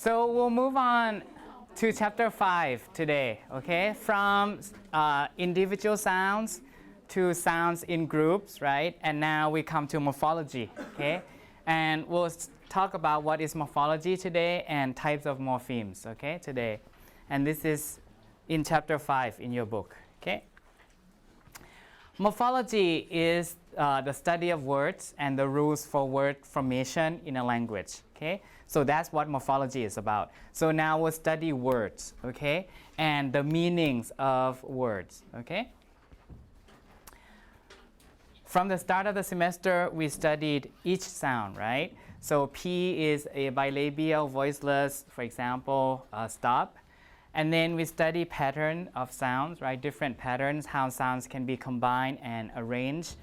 So we'll move on to chapter 5 today, okay? From individual sounds to sounds in groups, right? And now we come to morphology, okay? And we'll talk about what is morphology today and types of morphemes, okay, today. And this is in chapter 5 in your book, okay? Morphology is the study of words and the rules for word formation in a language, okay? So that's what morphology is about. So now we'll study words, okay? And the meanings of words, okay? From the start of the semester, we studied each sound, right? So P is a bilabial, voiceless, for example, stop. And then we study pattern of sounds, right? Different patterns, how sounds can be combined and arranged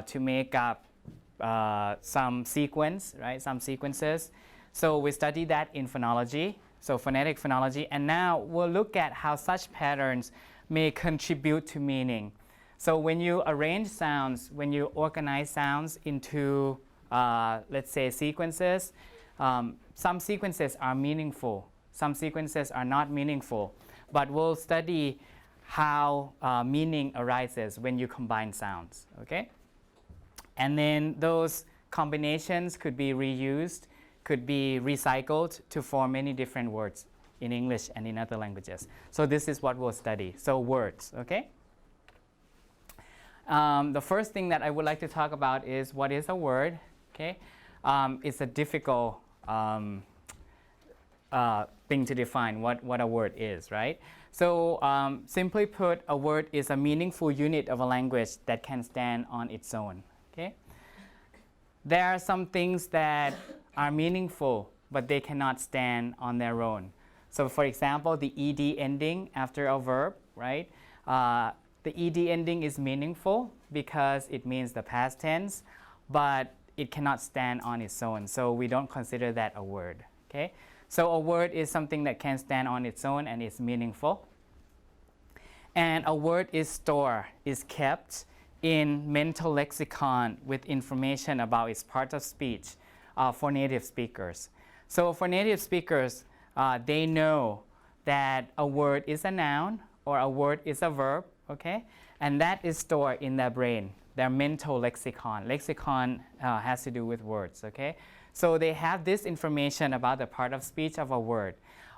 to make up some sequence, right? Some sequences. So we study that in phonology, so phonetic phonology. And now we'll look at how such patterns may contribute to meaning. So when you arrange sounds, when you organize sounds into, let's say, sequences, some sequences are meaningful. Some sequences are not meaningful, but we'll study how meaning arises when you combine sounds, okay? And then those combinations could be reused, could be recycled to form many different words in English and in other languages. So this is what we'll study, so words, okay? The first thing that I would like to talk about is what is a word, okay? It's a difficult thing to define what a word is, right? So simply put, a word is a meaningful unit of a language that can stand on its own, okay? There are some things that are meaningful, but they cannot stand on their own. So for example, the ed ending after a verb, right? The ed ending is meaningful because it means the past tense, but it cannot stand on its own, so we don't consider that a word, okay? So a word is something that can stand on its own and is meaningful. And a word is stored, is kept in mental lexicon with information about its part of speech for native speakers. So for native speakers, they know that a word is a noun or a word is a verb, okay? And that is stored in their brain, their mental lexicon. Lexicon has to do with words, okay? So they have this information about the part of speech of a word.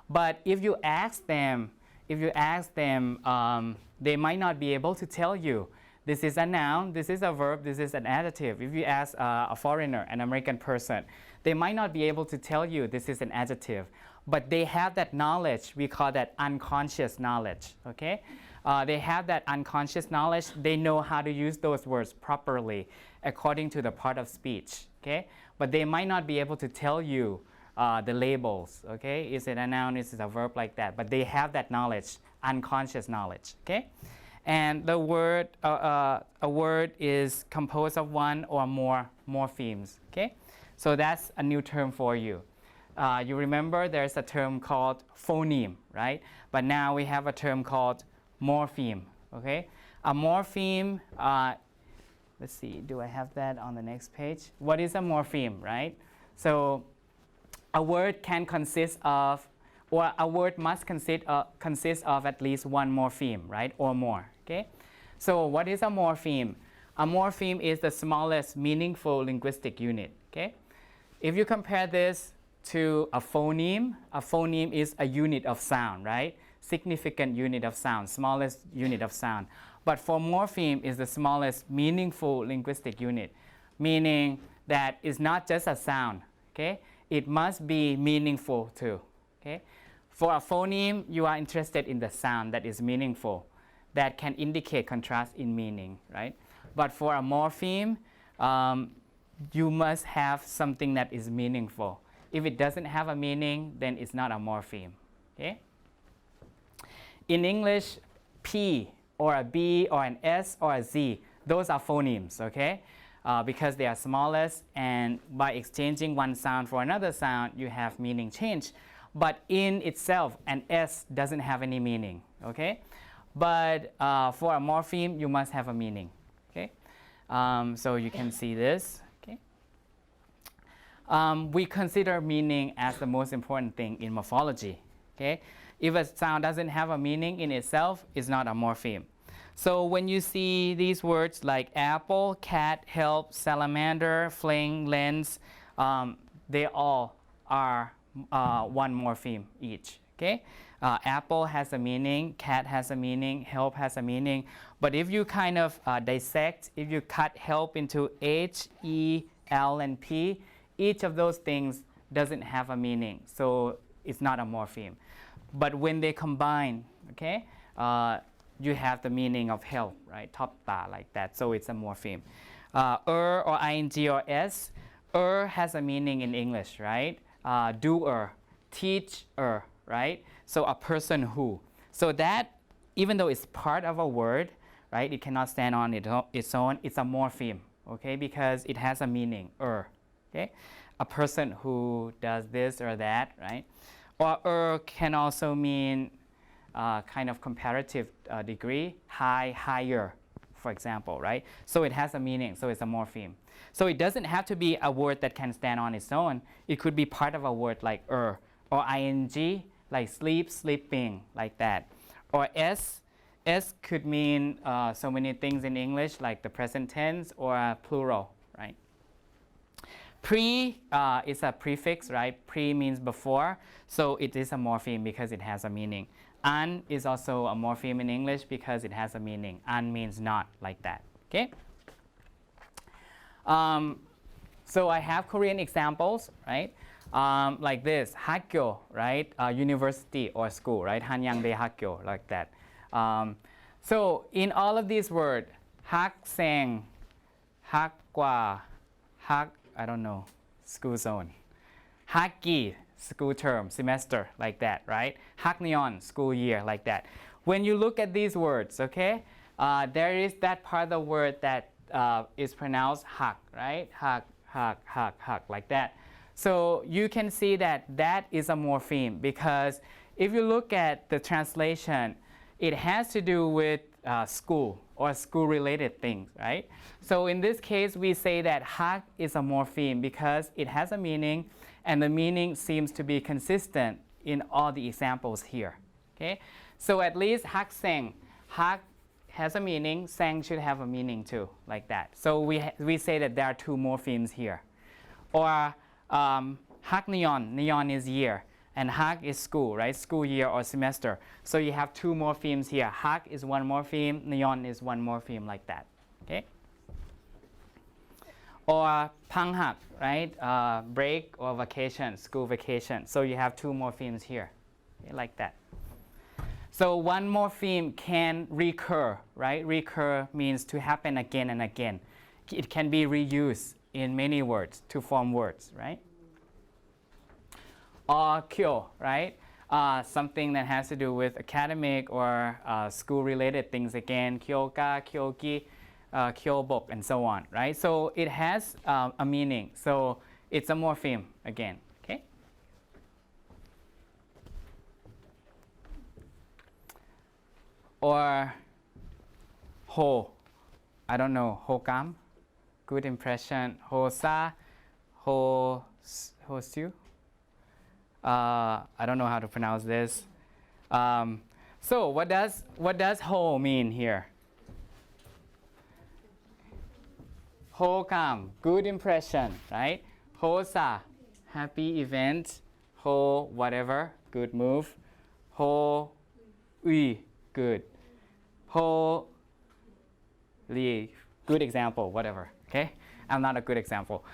But if you ask them, they might not be able to tell you this is a noun, this is a verb, this is an adjective. If you ask a foreigner, an American person, they might not be able to tell you this is an adjective. But they have that knowledge, we call that unconscious knowledge, okay? They have that unconscious knowledge. They know how to use those words properly according to the part of speech, okay? But they might not be able to tell you the labels, okay? Is it a noun, is it a verb, like that? But they have that knowledge, unconscious knowledge, okay? And the word, a word is composed of one or more morphemes, okay? So that's a new term for you. You remember there's a term called phoneme, right? But now we have a term called morpheme, okay? A morpheme, let's see, do I have that on the next page? What is a morpheme, right? So a word can consist of, or a word must consist of at least one morpheme, right, or more, okay? So what is a morpheme? A morpheme is the smallest meaningful linguistic unit, okay? If you compare this to a phoneme is a unit of sound, right? Significant unit of sound, smallest unit of sound. But for morpheme is the smallest meaningful linguistic unit, meaning that it's not just a sound, okay? It must be meaningful too, okay? For a phoneme, you are interested in the sound that is meaningful, that can indicate contrast in meaning, right? But for a morpheme, you must have something that is meaningful. If it doesn't have a meaning, then it's not a morpheme, okay? In English, P or a B or an S or a Z, those are phonemes, okay? Because they are smallest, and by exchanging one sound for another sound, you have meaning change. But in itself, an S doesn't have any meaning, okay? But for a morpheme, you must have a meaning, okay? So you can see this, okay? we consider meaning as the most important thing in morphology. Okay? If a sound doesn't have a meaning in itself, it's not a morpheme. So when you see these words like apple, cat, help, salamander, fling, lens, they all are one morpheme each. Okay? Apple has a meaning, cat has a meaning, help has a meaning. But if you kind of dissect, if you cut help into H, E, L, and P, each of those things doesn't have a meaning. So it's not a morpheme. But when they combine, okay, you have the meaning of help, right? Top ta like that. So it's a morpheme. Or ing or s, has a meaning in English, right? Doer, teacher, right? So a person who. So that, even though it's part of a word, right, it cannot stand on its own. It's a morpheme, okay, because it has a meaning, okay? A person who does this or that, right? Or can also mean kind of comparative degree, high, higher, for example, right? So it has a meaning, so it's a morpheme. So it doesn't have to be a word that can stand on its own. It could be part of a word like or ing, like sleep, sleeping, like that. Or s could mean so many things in English, like the present tense or plural, right? Pre is a prefix, right? Pre means before, so it is a morpheme because it has a meaning. An is also a morpheme in English because it has a meaning. An means not, like that, okay? So I have Korean examples, right? Like this, 학교, right? University or school, right? 한양대 학교, like that. So in all of these words, 학생, 학과, I don't know, school zone. 학기, school term, semester, like that, right? 학년, school year, like that. When you look at these words, okay, there is that part of the word that is pronounced hak, right? Hak, like that. So you can see that that is a morpheme because if you look at the translation, it has to do with school or school-related things, right? So in this case, we say that hak is a morpheme because it has a meaning, and the meaning seems to be consistent in all the examples here. Okay? So at least 학생, hak has a meaning, sang should have a meaning too, like that. So we say that there are two morphemes here. Or 학년, neon is year, and hak is school, right? School year or semester. So you have two morphemes here. Hak is one morpheme, neon is one morpheme, like that. Okay? Or 방학, right? Break or vacation, school vacation. So you have two morphemes here, okay? Like that. So one morpheme can recur, right? Recur means to happen again and again. It can be reused in many words to form words, right? Or kyo, right? Something that has to do with academic or school-related things again. Kyoka, kyoki, kyobok, and so on, right? So it has a meaning. So it's a morpheme again, okay? Or ho, I don't know, hokam, good impression. Hosa, hosu. I don't know how to pronounce this. So what does ho mean here? Hokam, good impression, right? Hosa, happy event. Ho, whatever, good move. Ho, ui, good. Ho, li, good example, whatever, okay? I'm not a good example.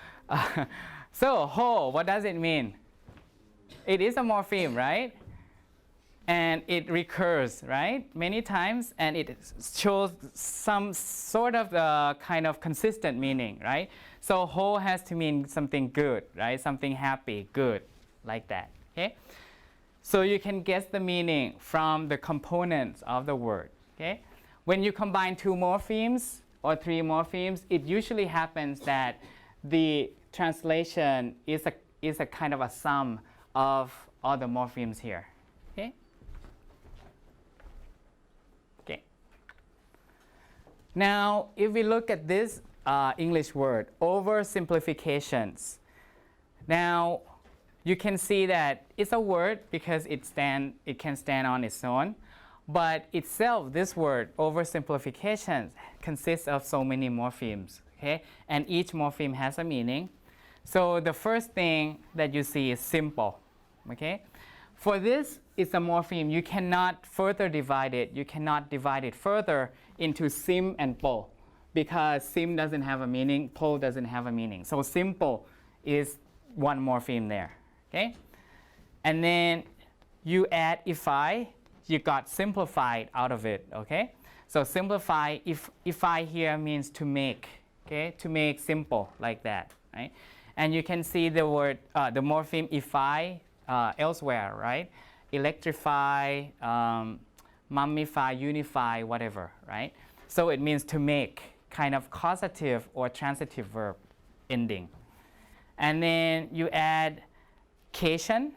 So ho, what does it mean? It is a morpheme, right? And it recurs, right? Many times, and it shows some sort of kind of consistent meaning, right? So ho has to mean something good, right? Something happy, good, like that, okay? So you can guess the meaning from the components of the word, okay? When you combine two morphemes or three morphemes, it usually happens that the translation is a kind of a sum of all the morphemes here, okay? Okay. Now, if we look at this English word, oversimplifications, Now, you can see that it's a word because it can stand on its own. But itself, this word, oversimplification, consists of so many morphemes. Okay? And each morpheme has a meaning. So the first thing that you see is simple. Okay? For this, it's a morpheme. You cannot further divide it. You cannot divide it further into sim and po, because sim doesn't have a meaning, po doesn't have a meaning. So simple is one morpheme there. Okay? And then you add ify, you got simplified out of it. Okay? So simplify, ify here means to make. Okay? To make simple like that. Right? And you can see the word, the morpheme ify elsewhere, right? Electrify, mummify, unify, whatever, right? So it means to make, kind of causative or transitive verb ending. And then you add cation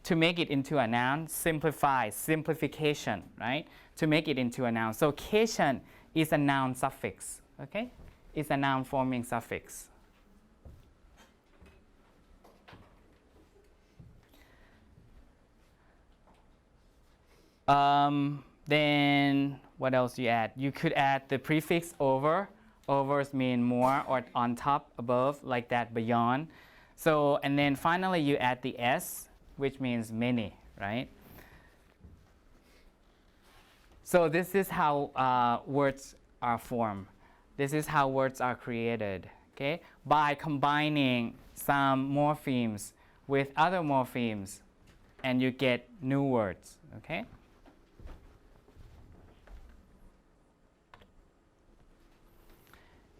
to make it into a noun, simplify, simplification, right? To make it into a noun. So cation is a noun suffix, okay? It's a noun forming suffix. Then what else you add? You could add the prefix over. Overs mean more or on top, above, like that, beyond. So, and then finally you add the s, which means many, right? So this is how words are formed. This is how words are created, okay? By combining some morphemes with other morphemes, and you get new words, okay?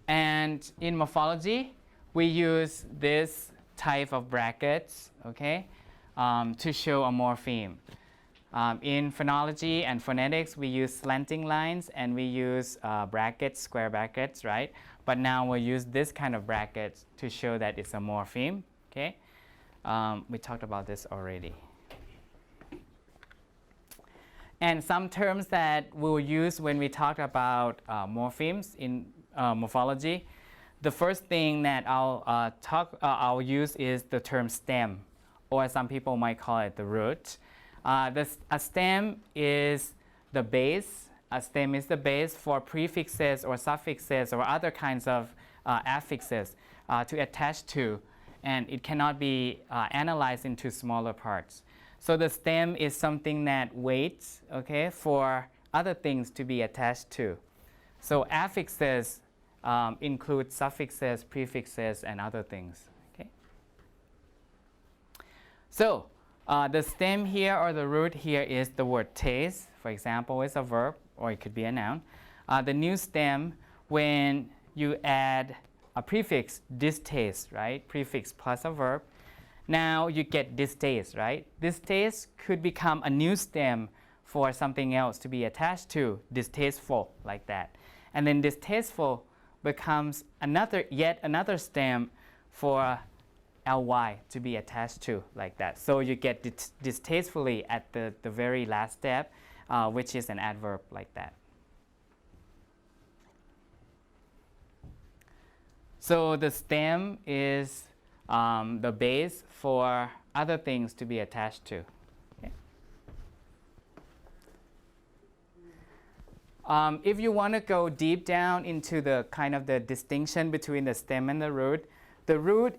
And in morphology, we use this type of brackets, okay, to show a morpheme. In phonology and phonetics, we use slanting lines and we use brackets, square brackets, right? But now we'll use this kind of brackets to show that it's a morpheme, okay? We talked about this already. And some terms that we'll use when we talk about morphemes in morphology, the first thing that I'll use is the term stem, or some people might call it the root. A stem is the base. A stem is the base for prefixes or suffixes or other kinds of affixes to attach to, and it cannot be analyzed into smaller parts. So the stem is something that waits, okay, for other things to be attached to. So affixes include suffixes, prefixes, and other things. Okay. So the stem here or the root here is the word taste. For example, it's a verb or it could be a noun. The new stem, when you add a prefix, distaste, right? Prefix plus a verb. Now you get distaste, right? Distaste could become a new stem for something else to be attached to, distasteful, like that. And then distasteful becomes yet another stem for ly to be attached to, like that. So you get distastefully at the very last step, which is an adverb like that. So the stem is the base for other things to be attached to. Okay. If you want to go deep down into the kind of the distinction between the stem and the root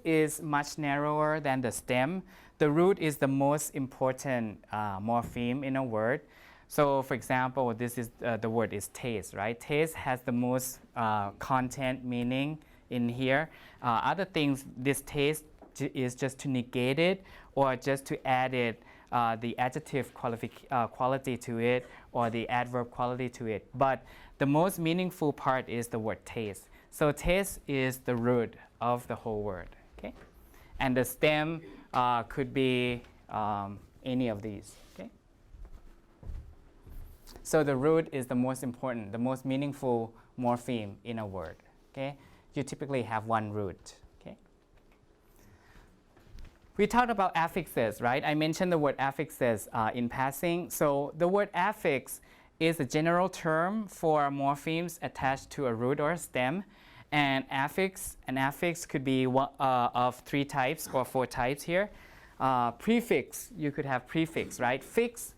is much narrower than the stem. The root is the most important morpheme in a word. So for example, this is the word is taste, right? Taste has the most content meaning in here. Other things, this taste is just to negate it or just to add it the adjective quality to it or the adverb quality to it. But the most meaningful part is the word taste. So taste is the root of the whole word. Okay? And the stem could be any of these. Okay? So the root is the most important, the most meaningful morpheme in a word. Okay? You typically have one root. Okay? We talked about affixes, right? I mentioned the word affixes in passing. So the word affix is a general term for morphemes attached to a root or a stem. And affix could be of 3 types or 4 types here. Prefix, you could have prefix, right? Fix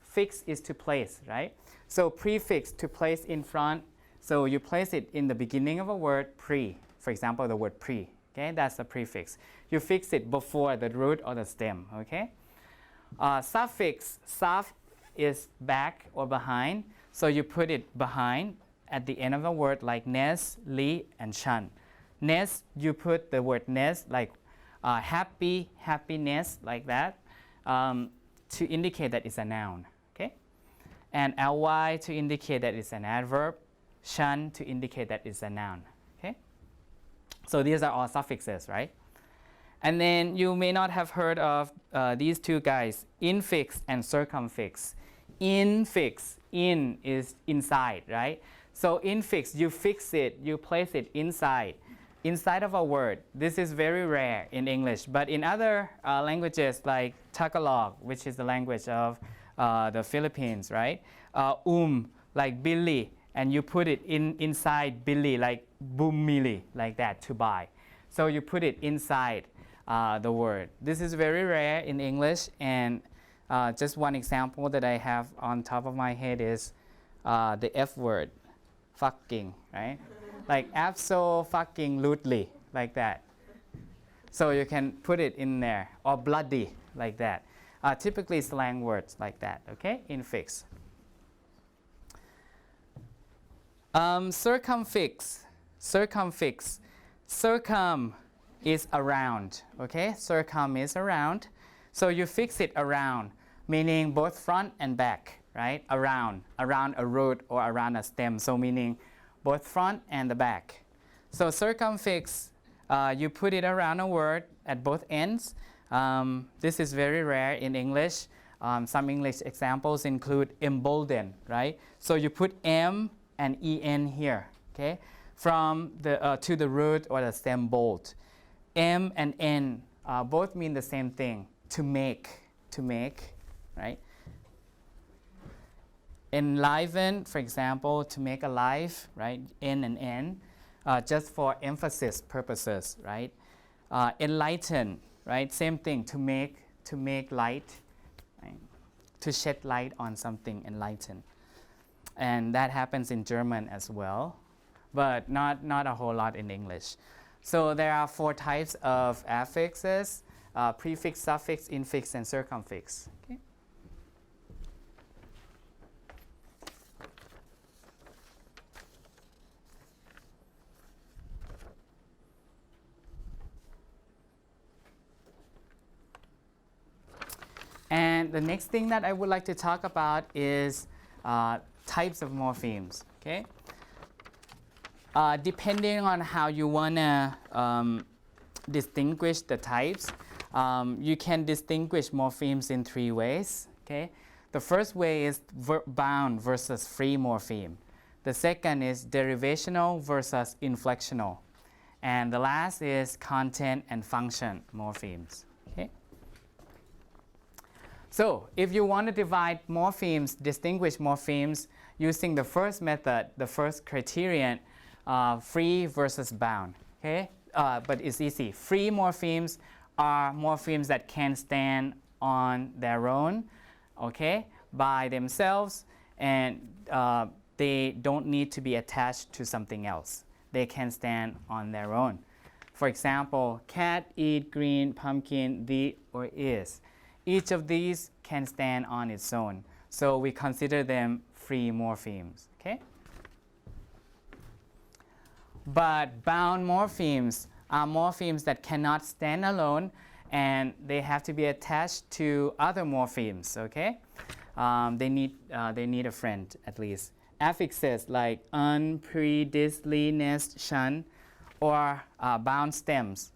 is to place, right? So prefix, to place in front. So you place it in the beginning of a word, pre. For example, the word pre, okay? That's the prefix. You fix it before the root or the stem, okay? Suffix, suf is back or behind. So you put it behind at the end of a word like nes, li, and shun. Nes, you put the word nes like happy, happiness, like that, to indicate that it's a noun, okay? And ly to indicate that it's an adverb. Shun to indicate that it's a noun, okay? So these are all suffixes, right? And then you may not have heard of these 2 guys, infix and circumfix. Infix, in is inside, right? So infix, you fix it, you place it inside of a word. This is very rare in English, but in other languages like Tagalog, which is the language of the Philippines, right? Like Billy, and you put it inside Billy, like bumili, like that, to buy. So you put it inside the word. This is very rare in English, and just one example that I have on top of my head is the F word, fucking, right? Like abso-fucking-lutely, like that. So you can put it in there, or bloody, like that. Typically slang words like that, okay? Infix. Circumfix. Circum is around, okay? Circum is around. So you fix it around, meaning both front and back, right? Around a root or around a stem. So meaning both front and the back. So circumfix, you put it around a word at both ends. This is very rare in English. Some English examples include embolden, right? So you put M and en here, okay? From the to the root or the stem bold. M and n both mean the same thing, to make, right? Enliven, for example, to make alive, right? N and n, just for emphasis purposes, right? Enlighten, right? Same thing, to make light, right? To shed light on something, enlighten. And that happens in German as well, but not a whole lot in English. So there are 4 types of affixes, prefix, suffix, infix, and circumfix. Okay? And the next thing that I would like to talk about is types of morphemes. Okay? Depending on how you want to distinguish the types, you can distinguish morphemes in 3 ways. Okay? The first way is bound versus free morpheme. The second is derivational versus inflectional. And the last is content and function morphemes. Okay? So if you want to divide morphemes, distinguish morphemes using the first method, the first criterion, free versus bound. Okay? But it's easy. Free morphemes are morphemes that can stand on their own, okay, by themselves, and they don't need to be attached to something else. They can stand on their own. For example, cat, eat, green, pumpkin, the, or is. Each of these can stand on its own. So we consider them free morphemes. Okay? But bound morphemes are morphemes that cannot stand alone, and they have to be attached to other morphemes. Okay? They need a friend at least. Affixes like un, pre, dis, li, nest, shun, or bound stems,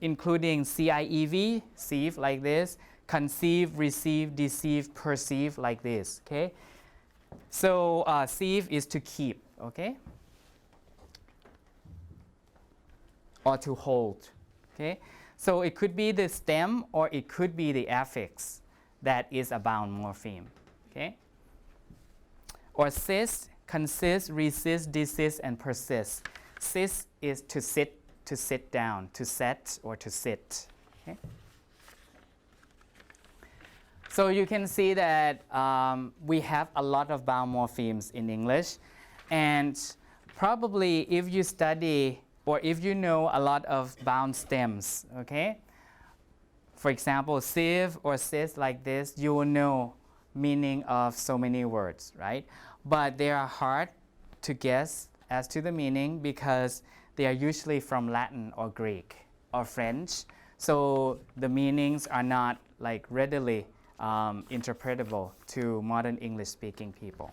including CIEV, sieve, like this, conceive, receive, deceive, perceive, like this. Okay? So sieve is to keep, okay? Or to hold. Okay? So it could be the stem or it could be the affix that is a bound morpheme. Okay? Or cis, consist, resist, desist, and persist. Sit is to sit down, to set or to sit. Okay? So you can see that we have a lot of vowel morphemes in English, and probably if you study or if you know a lot of vowel stems, okay? For example, sieve or sis like this, you will know meaning of so many words, right? But they are hard to guess as to the meaning because they are usually from Latin or Greek or French. So the meanings are not like readily interpretable to modern English speaking people.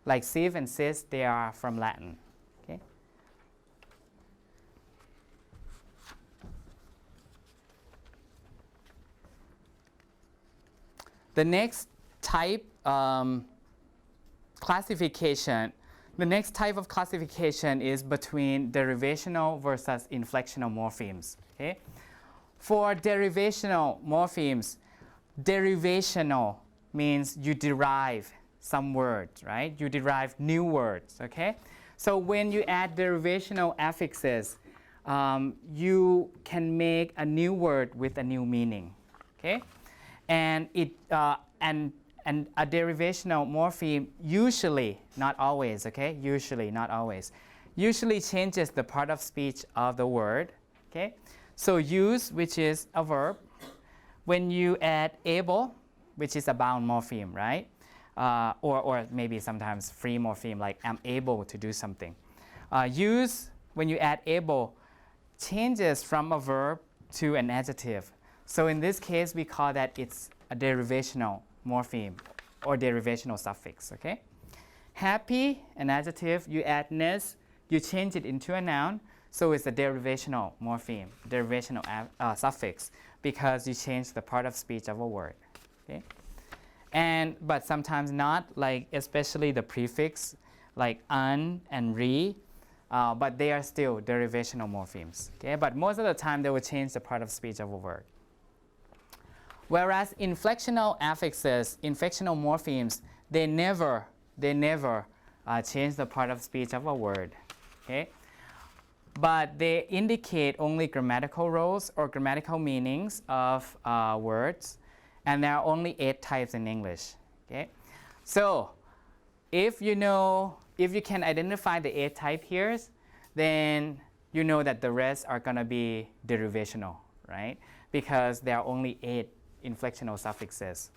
Like sieve and sis, they are from Latin. Okay? The next type classification, the next type of classification is between derivational versus inflectional morphemes. Okay? For derivational morphemes, derivational means you derive some words, right? You derive new words, okay? So when you add derivational affixes, you can make a new word with a new meaning, okay? And and a derivational morpheme usually, not always, okay? Usually, not always, usually changes the part of speech of the word, okay? So use, which is a verb, when you add able, which is a bound morpheme, right? Or maybe sometimes free morpheme, like I'm able to do something. Use, when you add able, changes from a verb to an adjective. So in this case, we call that it's a derivational morpheme or derivational suffix, okay? Happy, an adjective, you add ness, you change it into a noun, so it's a derivational morpheme, derivational suffix, because you change the part of speech of a word, okay? But sometimes not, like especially the prefix, like un and re, but they are still derivational morphemes, okay? But most of the time, they will change the part of speech of a word. Whereas inflectional affixes, inflectional morphemes, they never change the part of speech of a word, okay? But they indicate only grammatical roles or grammatical meanings of words, and there are only 8 types in English, okay? So if you can identify the 8 types here, then you know that the rest are gonna be derivational, right? Because there are only 8 inflectional suffixes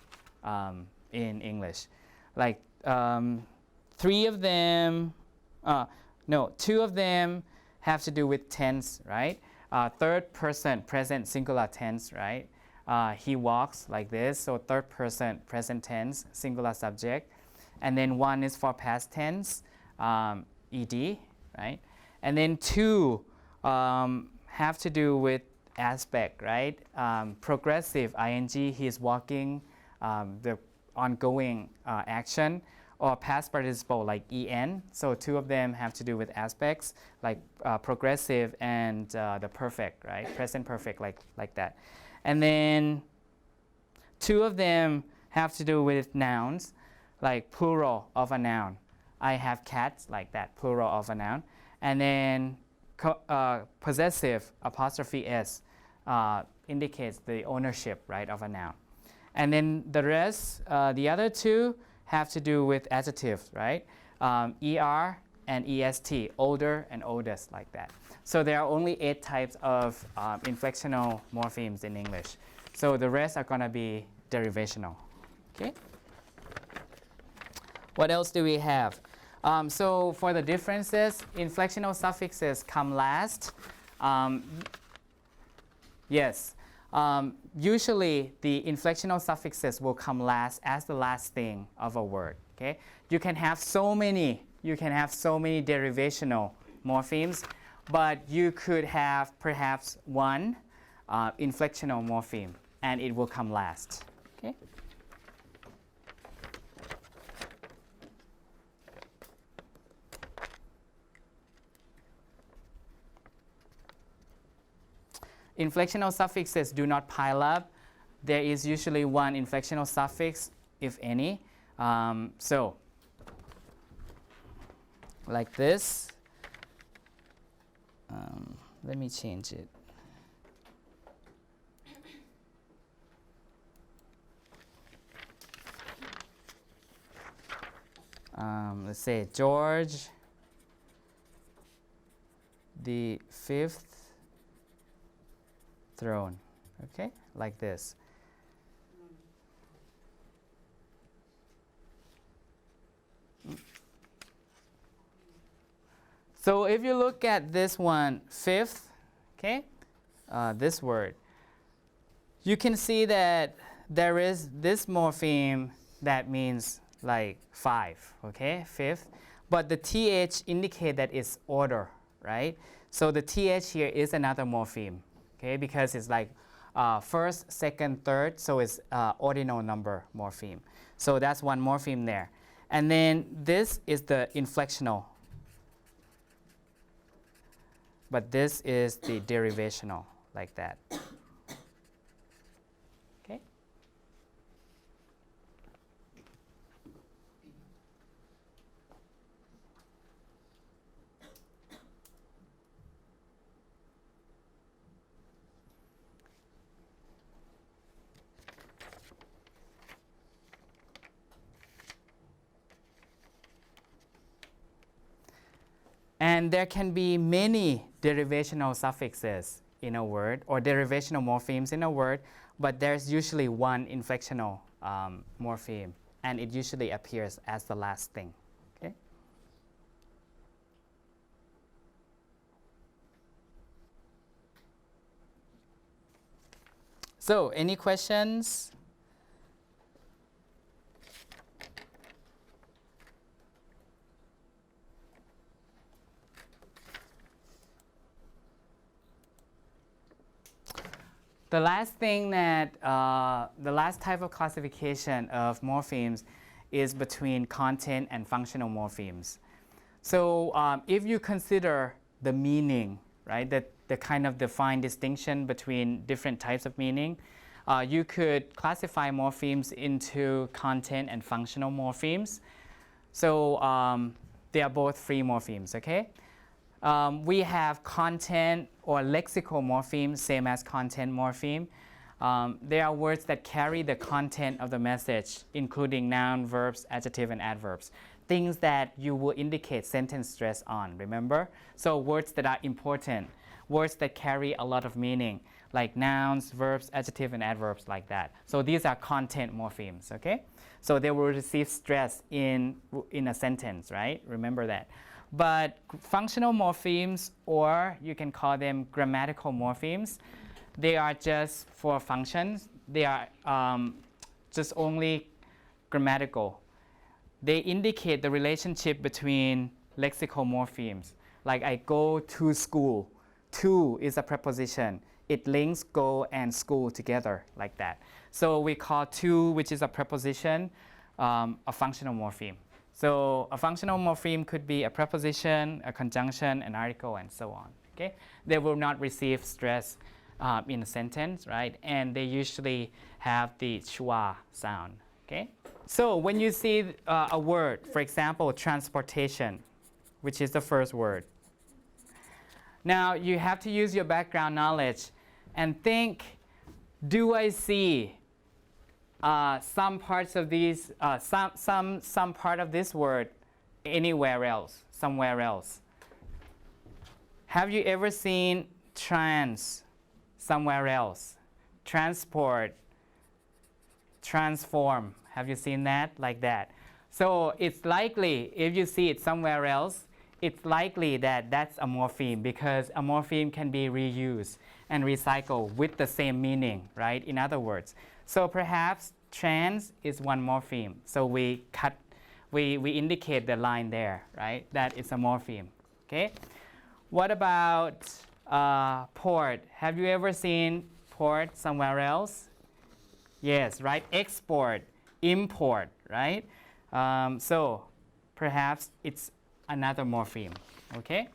in English. Like 2 of them have to do with tense, right? Third person present singular tense, right? He walks like this, so third person present tense, singular subject. And then 1 is for past tense, ed, right? And then 2 have to do with aspect, right? Progressive, ing, he is walking, the ongoing action, or past participle like en. So 2 of them have to do with aspects like progressive and the perfect, right? Present perfect, like that. And then 2 of them have to do with nouns, like plural of a noun. I have cats, like that, plural of a noun. And then possessive, apostrophe s, indicates the ownership, right, of a noun. And then the rest, the other 2 have to do with adjectives, right? er and est, older and oldest, like that. So there are only 8 types of inflectional morphemes in English. So the rest are going to be derivational, okay? What else do we have? So for the differences, inflectional suffixes come last. Yes. Usually the inflectional suffixes will come last as the last thing of a word, okay? You can have so many derivational morphemes, but you could have perhaps 1 inflectional morpheme, and it will come last, okay? Inflectional suffixes do not pile up. There is usually 1 inflectional suffix, if any. So, like this. Let me change it. Let's say George the fifth throne, okay, like this. So if you look at this one, fifth, okay, this word, you can see that there is this morpheme that means like 5, okay, fifth, but the th indicate that it's order, right? So the th here is another morpheme, okay, because it's like first, second, third, so it's ordinal number morpheme. So that's one morpheme there. And then this is the inflectional, but this is the derivational, like that. Okay? And there can be many derivational suffixes in a word or derivational morphemes in a word, but there's usually one inflectional morpheme, and it usually appears as the last thing. Okay? So, any questions? The last thing that, the last type of classification of morphemes is between content and functional morphemes. So if you consider the meaning, right, the kind of defined distinction between different types of meaning, you could classify morphemes into content and functional morphemes. So they are both free morphemes, okay? We have content or lexical morphemes, same as content morpheme. They are words that carry the content of the message, including noun, verbs, adjective, and adverbs. Things that you will indicate sentence stress on, remember? So words that are important, words that carry a lot of meaning, like nouns, verbs, adjective, and adverbs, like that. So these are content morphemes, okay? So they will receive stress in a sentence, right? Remember that. But functional morphemes, or you can call them grammatical morphemes, they are just for functions. They are just only grammatical. They indicate the relationship between lexical morphemes. Like I go to school. To is a preposition. It links go and school together, like that. So we call to, which is a preposition, a functional morpheme. So a functional morpheme could be a preposition, a conjunction, an article, and so on. Okay? They will not receive stress in a sentence, right? And they usually have the schwa sound. Okay? So when you see a word, for example, transportation, which is the first word. Now you have to use your background knowledge and think, do I see some parts of these, some part of this word anywhere else, somewhere else? Have you ever seen trans somewhere else? Transport, transform. Have you seen that? Like that. So it's likely, if you see it somewhere else, it's likely that that's a morpheme, because a morpheme can be reused and recycled with the same meaning, right? In other words. So perhaps trans is one morpheme. So we indicate the line there, right? That is a morpheme, okay? What about port? Have you ever seen port somewhere else? Yes, right? Export, import, right? So perhaps it's another morpheme, okay?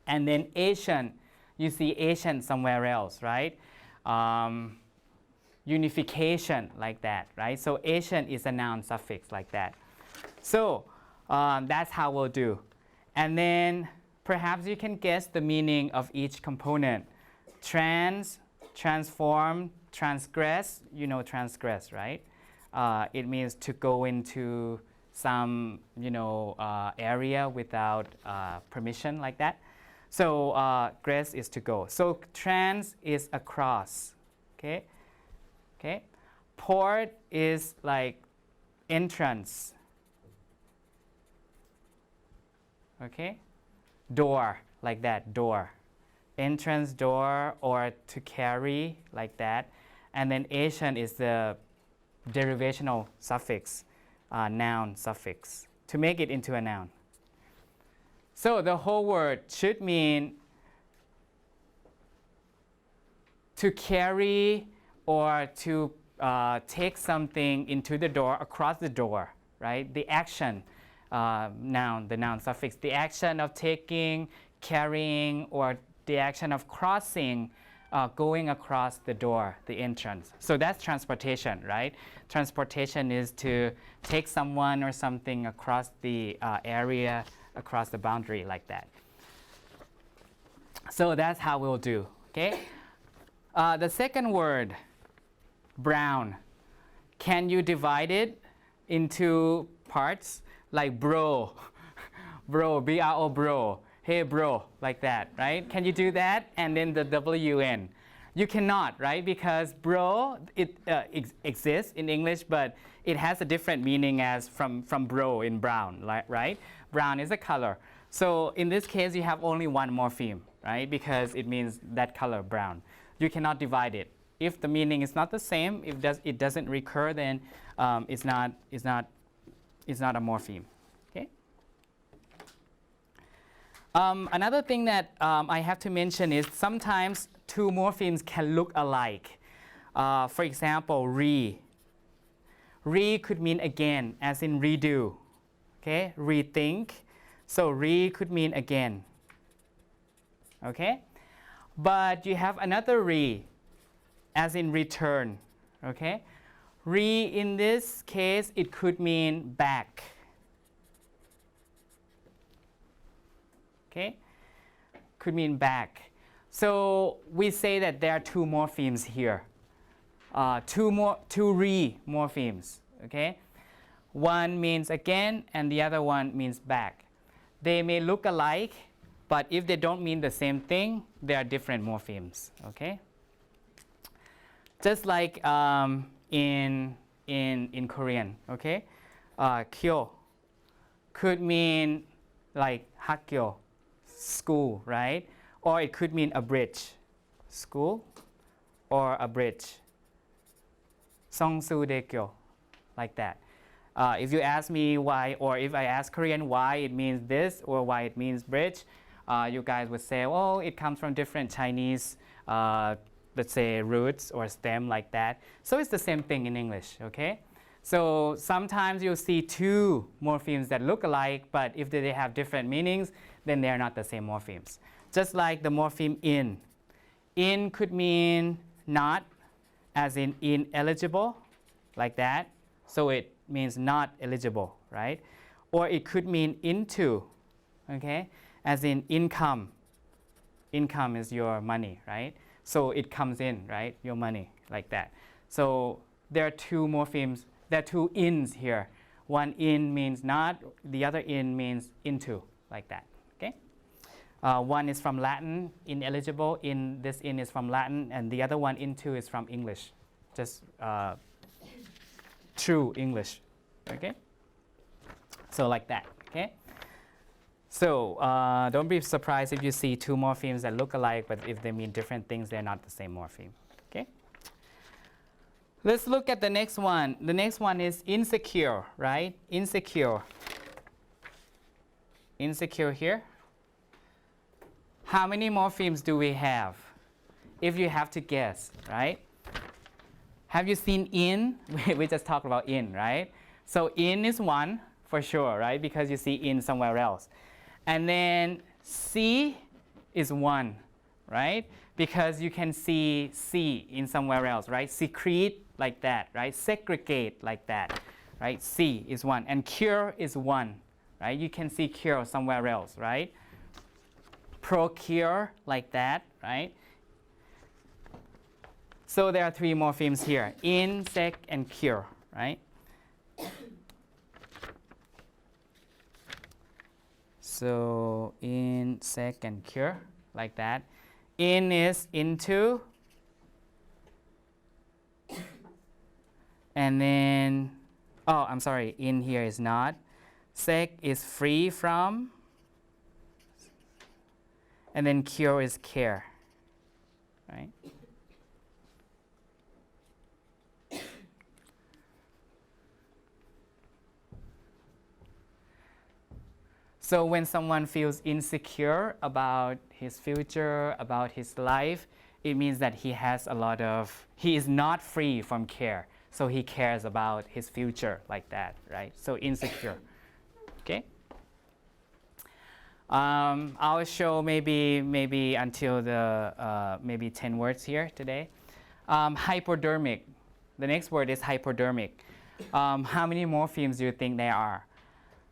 And then Asian, you see Asian somewhere else, right? Unification, like that, right? So Asian is a noun suffix, like that. So that's how we'll do. And then perhaps you can guess the meaning of each component. Transform, transgress, you know transgress, right? It means to go into some, area without permission, like that. So gress is to go. So trans is across, okay? Okay. Port is like entrance, okay? Door, like that, door. Entrance, door, or to carry, like that. And then Asian is the derivational suffix, noun suffix, to make it into a noun. So the whole word should mean to carry or to take something into the door, across the door, right? The action, noun, the noun suffix, the action of taking, carrying, or the action of crossing, going across the door, the entrance. So that's transportation, right? Transportation is to take someone or something across the area, across the boundary, like that. So that's how we'll do, okay? The second word, brown. Can you divide it into parts? Like bro, bro, B-R-O, bro. Hey bro, like that, right? Can you do that? And then the W-N. You cannot, right? Because bro, it exists in English, but it has a different meaning as from bro in brown, right? Brown is a color. So in this case, you have only one morpheme, right? Because it means that color, brown. You cannot divide it. If the meaning is not the same, if it doesn't recur, then it's not a morpheme. Okay. Another thing that I have to mention is sometimes two morphemes can look alike. For example, re. Re could mean again, as in redo. Okay, rethink. So re could mean again. Okay, but you have another re, as in return. Okay, re in this case it could mean back. Okay, could mean back. So we say that there are two morphemes here. Two re morphemes. Okay, one means again, and the other one means back. They may look alike, but if they don't mean the same thing, they are different morphemes. Okay. Just like in Korean. Okay, kyo could mean like hakgyo, school, right? Or it could mean a bridge, school, or a bridge. Songsu-daekyo, like that. If you ask me why, or if I ask Korean why it means this or why it means bridge, you guys would say, oh, it comes from different Chinese, let's say, roots or stem, like that. So it's the same thing in English, okay? So sometimes you'll see two morphemes that look alike, but if they have different meanings, then they're not the same morphemes. Just like the morpheme in. In could mean not, as in ineligible, like that. So it means not eligible, right? Or it could mean into, okay? As in income. Income is your money, right? So it comes in, right? Your money, like that. So there are two morphemes, there are two ins here. One in means not, the other in means into, like that, okay? One is from Latin, ineligible, this in is from Latin, and the other one, into, is from English. Just true English, okay? So like that, okay? So don't be surprised if you see two morphemes that look alike, but if they mean different things, they're not the same morpheme, okay? Let's look at the next one. The next one is insecure, right? Insecure. Insecure here. How many morphemes do we have? If you have to guess, right? Have you seen in? We just talked about in, right? So in is one for sure, right? Because you see in somewhere else. And then C is one, right? Because you can see C in somewhere else, right? Secrete, like that, right? Segregate, like that, right? C is one. And cure is one, right? You can see cure somewhere else, right? procure, like that, right? So there are three morphemes here, in, sec, and cure, right? So in, sec, and cure, like that. In is into, and then, oh, I'm sorry, in here is not. Sec is free from, and then cure is care, right? So when someone feels insecure about his future, about his life, it means that he is not free from care. So he cares about his future, like that, right? So insecure, okay? I'll show maybe until the maybe 10 words here today. Hypodermic. The next word is hypodermic. How many morphemes do you think there are?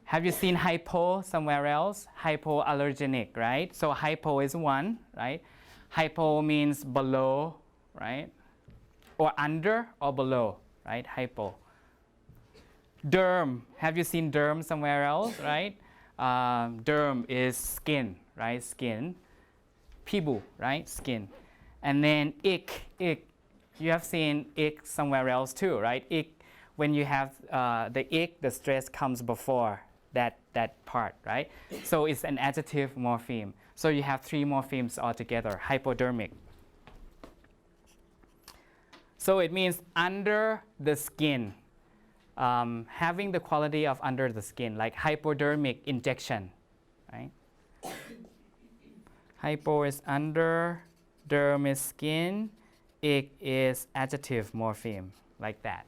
Have you seen hypo somewhere else? Hypoallergenic, right? So hypo is one, right? Hypo means below, right? Or under or below, right? Hypo. Derm. Have you seen derm somewhere else, right? Derm is skin, right? Skin. Pibu, right? Skin. And then ick. You have seen ick somewhere else too, right? Ick. When you have the ick, the stress comes before that part, right? So it's an adjective morpheme. So you have three morphemes altogether, hypodermic. So it means under the skin, having the quality of under the skin, like hypodermic injection, right? Hypo is under, derm is skin, ick is adjective morpheme, like that.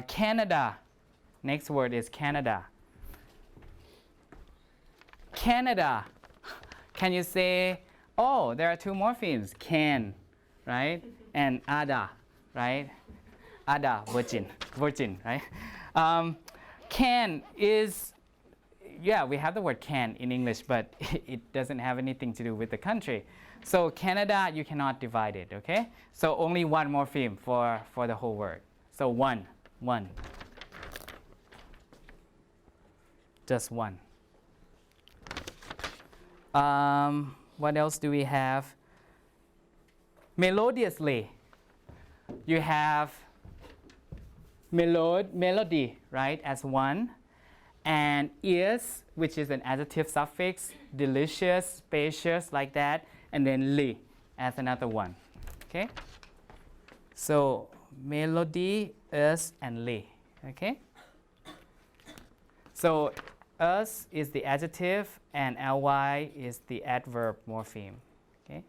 Canada. Next word is Canada. Canada. Can you say, oh, there are two morphemes, can, right? And ada, right? Ada, virgin, right? Can is, yeah, we have the word can in English, but it doesn't have anything to do with the country. So Canada, you cannot divide it, okay? So only one morpheme for the whole word. So one. Just one. What else do we have? Melodiously. You have melody, right, as one. And is, which is an adjective suffix, delicious, spacious, like that. And then li as another one. Okay? So melody, us, and li. Okay? So us is the adjective and ly is the adverb morpheme. Okay?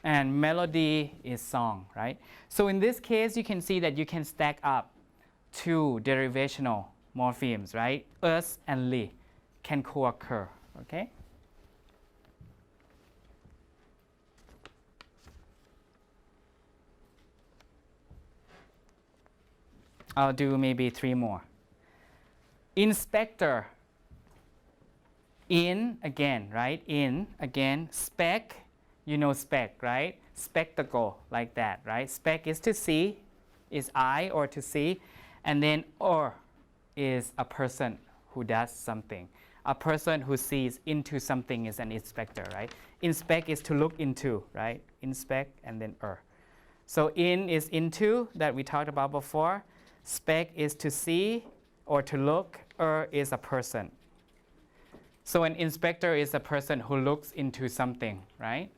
And melody is song, right? So in this case, you can see that you can stack up two derivational morphemes, right? Us and li can co-occur. Okay? I'll do maybe three more. Inspector. In again, right? In again. Spec, you know spec, right? Spectacle, like that, right? Spec is to see, is eye or to see. And then or is a person who does something. A person who sees into something is an inspector, right? Inspect is to look into, right? Inspect and then So in is into, that we talked about before. Spec is to see or to look, is a person. So an inspector is a person who looks into something, right?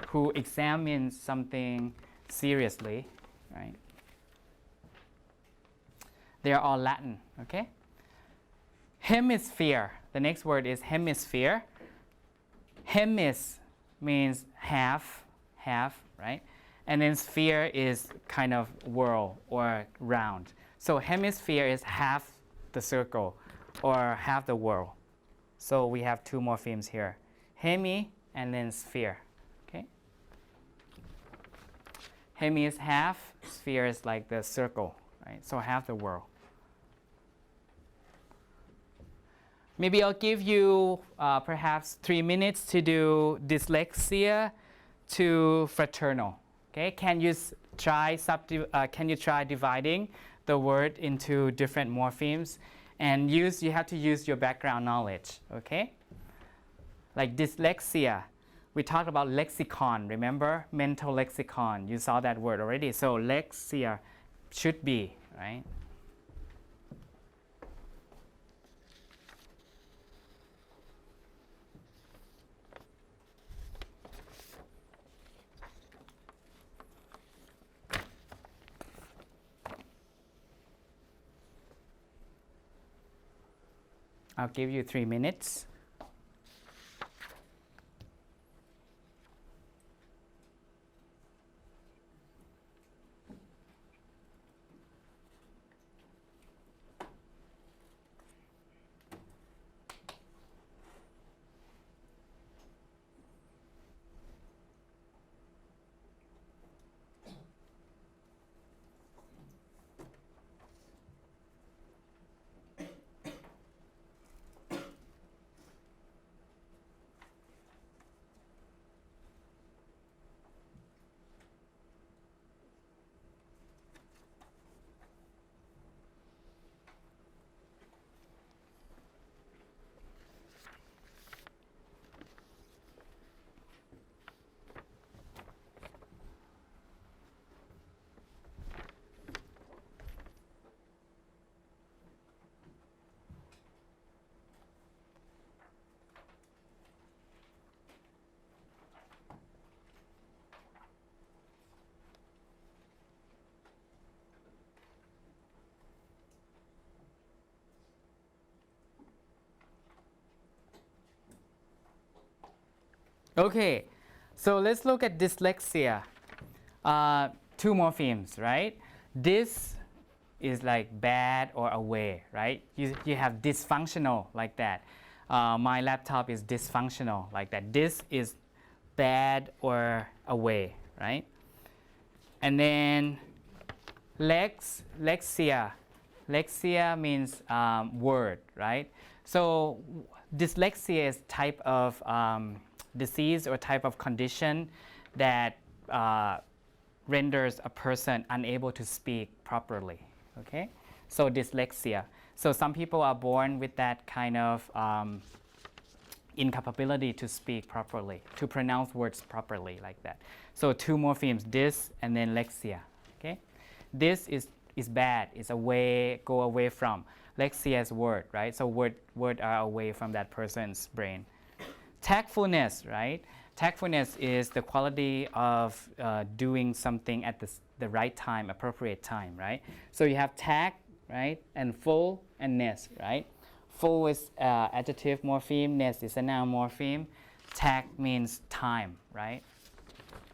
Who examines something seriously, right? They are all Latin, okay? Hemisphere. The next word is hemisphere. Hemis means half, right? And then sphere is kind of world or round. So hemisphere is half the circle or half the world. So we have two morphemes here. Hemi and then sphere. Okay? Hemi is half, sphere is like the circle, right? So half the world. Maybe I'll give you perhaps 3 minutes to do dyslexia to fraternal. Okay, can you try dividing the word into different morphemes, and you have to use your background knowledge. Okay, like dyslexia, we talked about lexicon. Remember, mental lexicon. You saw that word already. So lexia should be, right? I'll give you 3 minutes. Okay, so let's look at dyslexia. 2 morphemes, right? This is like bad or away, right? You have dysfunctional like that. My laptop is dysfunctional like that. This is bad or away, right? And then lexia. Lexia means word, right? So dyslexia is type of disease or type of condition that renders a person unable to speak properly. Okay, so dyslexia. So some people are born with that kind of incapability to speak properly, to pronounce words properly like that. So 2 morphemes, dys and then lexia. Okay, this is bad, is away, go away from. Lexia is word, right? So word are away from that person's brain. Tactfulness, right? Tactfulness is the quality of doing something at the right time, appropriate time, right? So you have tact, right? And full and ness, right? Full is adjective morpheme, ness is a noun morpheme. Tact means time, right?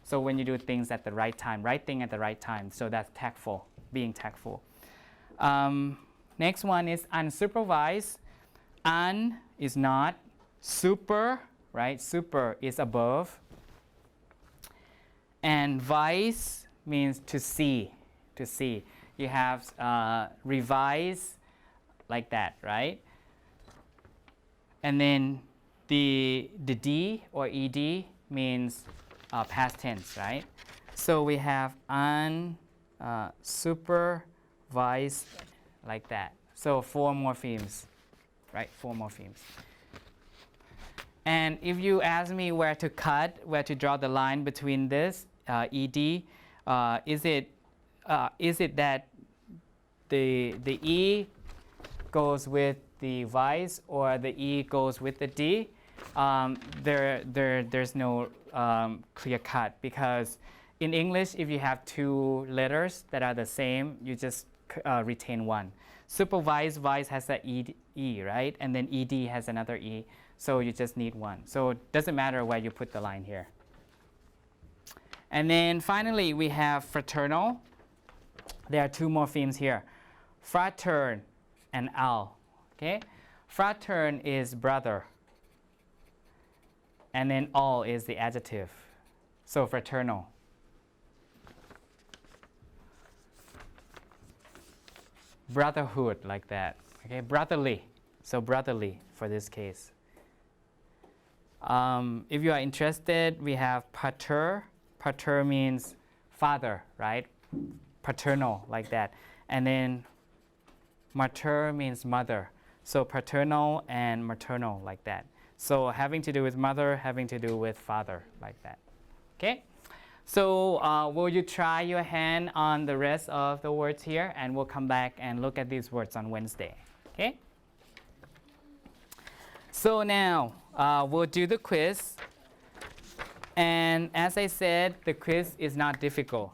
So when you do things at the right time, right thing at the right time, so that's tactful, being tactful. Next one is unsupervised. Un is not. Super, right? Super is above. And vise means to see, to see. You have revise like that, right? And then the D or ED means past tense, right? So we have unsupervised like that. So 4 morphemes, right? 4 morphemes. And if you ask me where to cut, where to draw the line between this ED, is it that the E goes with the vise or the E goes with the D? There's no clear cut, because in English, if you have 2 letters that are the same, you just retain one. Supervised, vise has an E, right? And then ED has another E. So you just need one. So it doesn't matter where you put the line here. And then finally, we have fraternal. There are 2 morphemes here. Fratern and al. Okay? Fratern is brother. And then al is the adjective. So fraternal. brotherhood, like that. Okay, brotherly. So brotherly for this case. If you are interested, we have pater. Pater means father, right? Paternal, like that. And then mater means mother. So paternal and maternal, like that. So having to do with mother, having to do with father, like that. Okay? So will you try your hand on the rest of the words here, and we'll come back and look at these words on Wednesday. Okay? So now we'll do the quiz. And as I said, the quiz is not difficult.